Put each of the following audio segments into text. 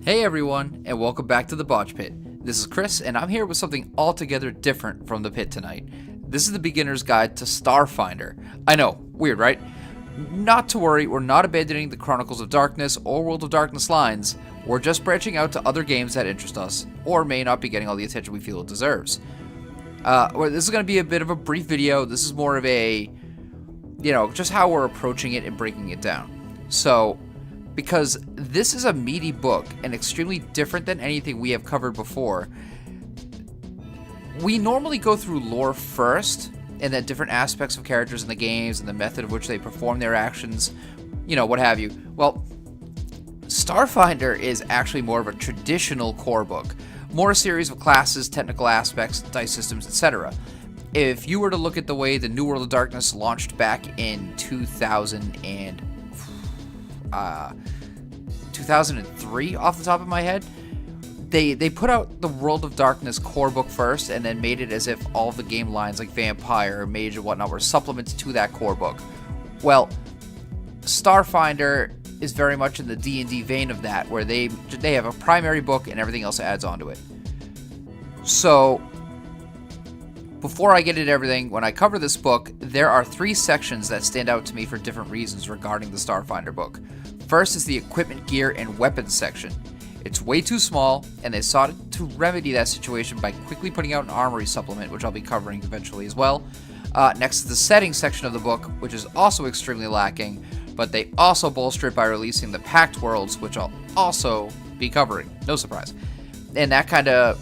Hey everyone, and welcome back to the Botch Pit. This is Chris, and I'm here with something altogether different from the pit tonight. This is the beginner's guide to StarFinder. I know, weird, right? Not to worry, we're not abandoning the Chronicles of Darkness or World of Darkness lines. We're just branching out to other games that interest us, or may not be getting all the attention we feel it deserves. This is going to be a bit of a brief video. This is more of a, just how we're approaching it and breaking it down. So, because this is a meaty book and extremely different than anything we have covered before, we normally go through lore first, and then different aspects of characters in the games and the method of which they perform their actions, what have you. Well, StarFinder is actually more of a traditional core book, more a series of classes, technical aspects, dice systems, etc. If you were to look at the way the New World of Darkness launched back in 2003 off the top of my head, they put out the World of Darkness core book first and then made it as if all the game lines like Vampire, Mage, and whatnot were supplements to that core book. Well, StarFinder is very much in the D&D vein of that, where they have a primary book and everything else adds onto it. So, before I get into everything, when I cover this book, there are 3 sections that stand out to me for different reasons regarding the StarFinder book. First is the equipment, gear, and weapons section. It's way too small, and they sought to remedy that situation by quickly putting out an armory supplement, which I'll be covering eventually as well. Next is the settings section of the book, which is also extremely lacking, but they also bolster it by releasing the Pact Worlds, which I'll also be covering. No surprise. And that kind of...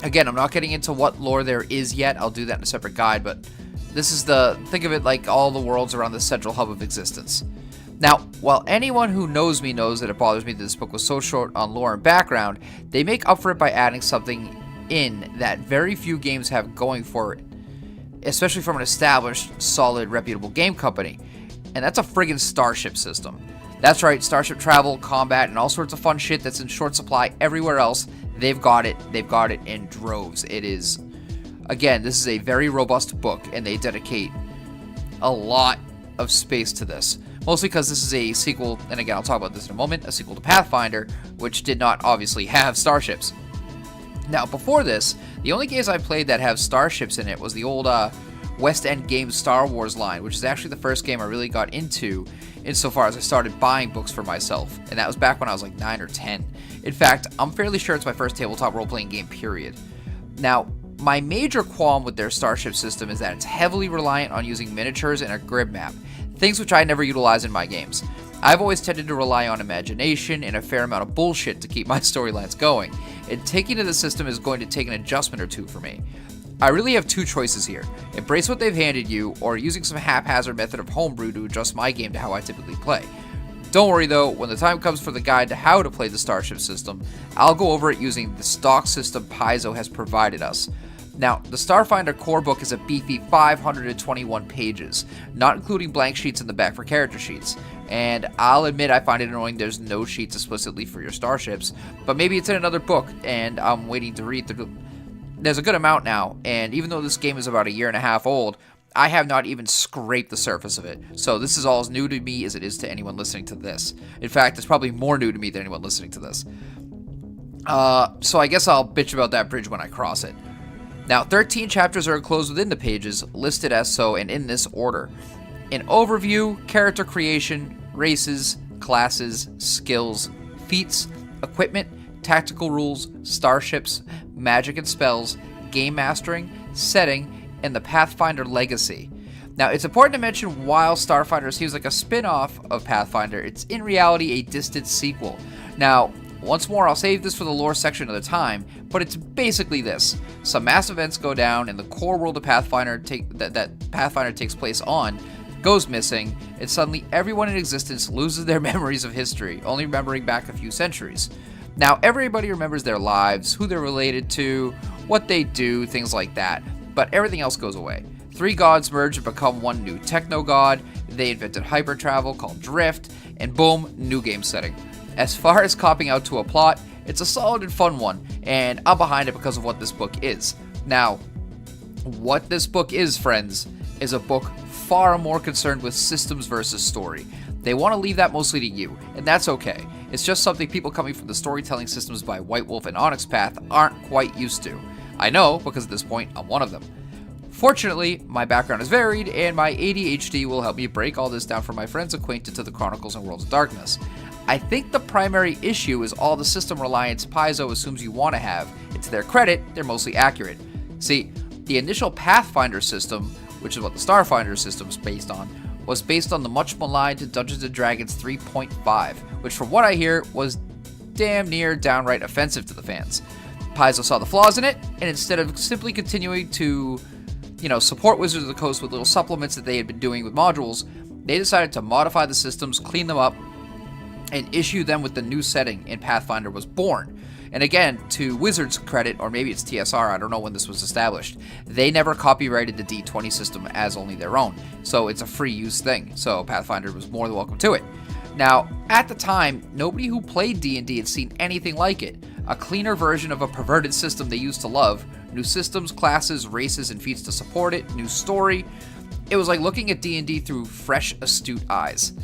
Again, I'm not getting into what lore there is yet. I'll do that in a separate guide, but this is think of it like all the worlds around the central hub of existence. Now, while anyone who knows me knows that it bothers me that this book was so short on lore and background, they make up for it by adding something in that very few games have going for it, especially from an established, solid, reputable game company, and that's a friggin' Starship system. That's right, Starship travel, combat, and all sorts of fun shit that's in short supply everywhere else. They've got it in droves. It is, again, this is a very robust book, and they dedicate a lot of space to this. Mostly because this is a sequel, and again, I'll talk about this in a moment, a sequel to Pathfinder, which did not obviously have starships. Now, before this, the only games I played that have starships in it was the old West End Games Star Wars line, which is actually the first game I really got into insofar as I started buying books for myself, and that was back when I was like 9 or 10. In fact, I'm fairly sure it's my first tabletop role-playing game, period. Now, my major qualm with their starship system is that it's heavily reliant on using miniatures and a grid map, things which I never utilize in my games. I've always tended to rely on imagination and a fair amount of bullshit to keep my storylines going, and taking to the system is going to take an adjustment or two for me. I really have 2 choices here: embrace what they've handed you, or using some haphazard method of homebrew to adjust my game to how I typically play. Don't worry though, when the time comes for the guide to how to play the Starship system, I'll go over it using the stock system Paizo has provided us. Now, the StarFinder core book is a beefy 521 pages, not including blank sheets in the back for character sheets. And I'll admit I find it annoying there's no sheets explicitly for your starships, but maybe it's in another book, and I'm waiting to read through. There's a good amount now, and even though this game is about a year and a half old, I have not even scraped the surface of it. So this is all as new to me as it is to anyone listening to this. In fact, it's probably more new to me than anyone listening to this. So I guess I'll bitch about that bridge when I cross it. Now, 13 chapters are enclosed within the pages, listed as so and in this order. An overview, character creation, races, classes, skills, feats, equipment, tactical rules, starships, magic and spells, game mastering, setting, and the Pathfinder legacy. Now, it's important to mention while StarFinder seems like a spin-off of Pathfinder, it's in reality a distant sequel. Now, once more, I'll save this for the lore section another time, but it's basically this. Some mass events go down, and the core world of Pathfinder that Pathfinder takes place on goes missing, and suddenly everyone in existence loses their memories of history, only remembering back a few centuries. Now, everybody remembers their lives, who they're related to, what they do, things like that, but everything else goes away. 3 gods merge and become one new techno-god, they invented hyper-travel called Drift, and boom, new game setting. As far as copping out to a plot, it's a solid and fun one, and I'm behind it because of what this book is. Now, what this book is, friends, is a book far more concerned with systems versus story. They want to leave that mostly to you, and that's okay. It's just something people coming from the storytelling systems by White Wolf and Onyx Path aren't quite used to. I know, because at this point, I'm one of them. Fortunately, my background is varied, and my ADHD will help me break all this down for my friends acquainted to the Chronicles and Worlds of Darkness. I think the primary issue is all the system reliance Paizo assumes you want to have, and to their credit, they're mostly accurate. See, the initial Pathfinder system, which is what the StarFinder system is based on, was based on the much maligned Dungeons & Dragons 3.5, which from what I hear was damn near downright offensive to the fans. Paizo saw the flaws in it, and instead of simply continuing to, support Wizards of the Coast with little supplements that they had been doing with modules, they decided to modify the systems, clean them up, and issue them with the new setting, and Pathfinder was born. And again, to Wizards' credit, or maybe it's TSR, I don't know when this was established, they never copyrighted the D20 system as only their own, so it's a free use thing, so Pathfinder was more than welcome to it. Now, at the time, nobody who played D&D had seen anything like it. A cleaner version of a perverted system they used to love, new systems, classes, races, and feats to support it, new story. It was like looking at D&D through fresh, astute eyes.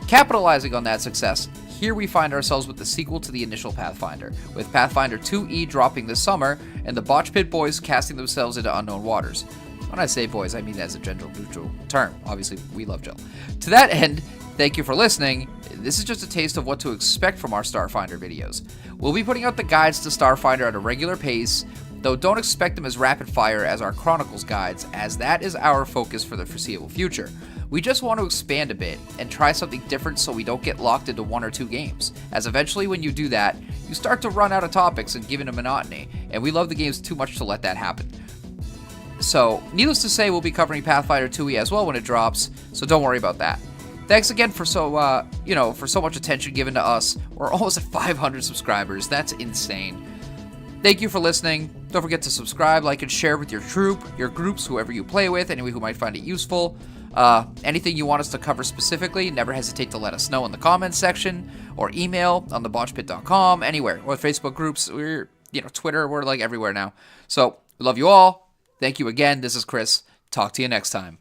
Capitalizing on that success, here we find ourselves with the sequel to the initial Pathfinder, with Pathfinder 2e dropping this summer, and the Botch Pit boys casting themselves into unknown waters. When I say boys, I mean that as a gender-neutral term. Obviously, we love Jill. To that end, thank you for listening. This is just a taste of what to expect from our StarFinder videos. We'll be putting out the guides to StarFinder at a regular pace, though don't expect them as rapid fire as our Chronicles guides, as that is our focus for the foreseeable future. We just want to expand a bit and try something different so we don't get locked into 1 or 2 games, as eventually when you do that, you start to run out of topics and give in a monotony, and we love the games too much to let that happen. So, needless to say, we'll be covering Pathfinder 2e as well when it drops, so don't worry about that. Thanks again for so much attention given to us. We're almost at 500 subscribers. That's insane. Thank you for listening. Don't forget to subscribe, like, and share with your troop, your groups, whoever you play with, anyone who might find it useful. Anything you want us to cover specifically, never hesitate to let us know in the comments section, or email on thebotchpit.com, anywhere, or Facebook groups, or Twitter. We're like everywhere now. So, we love you all. Thank you again. This is Chris. Talk to you next time.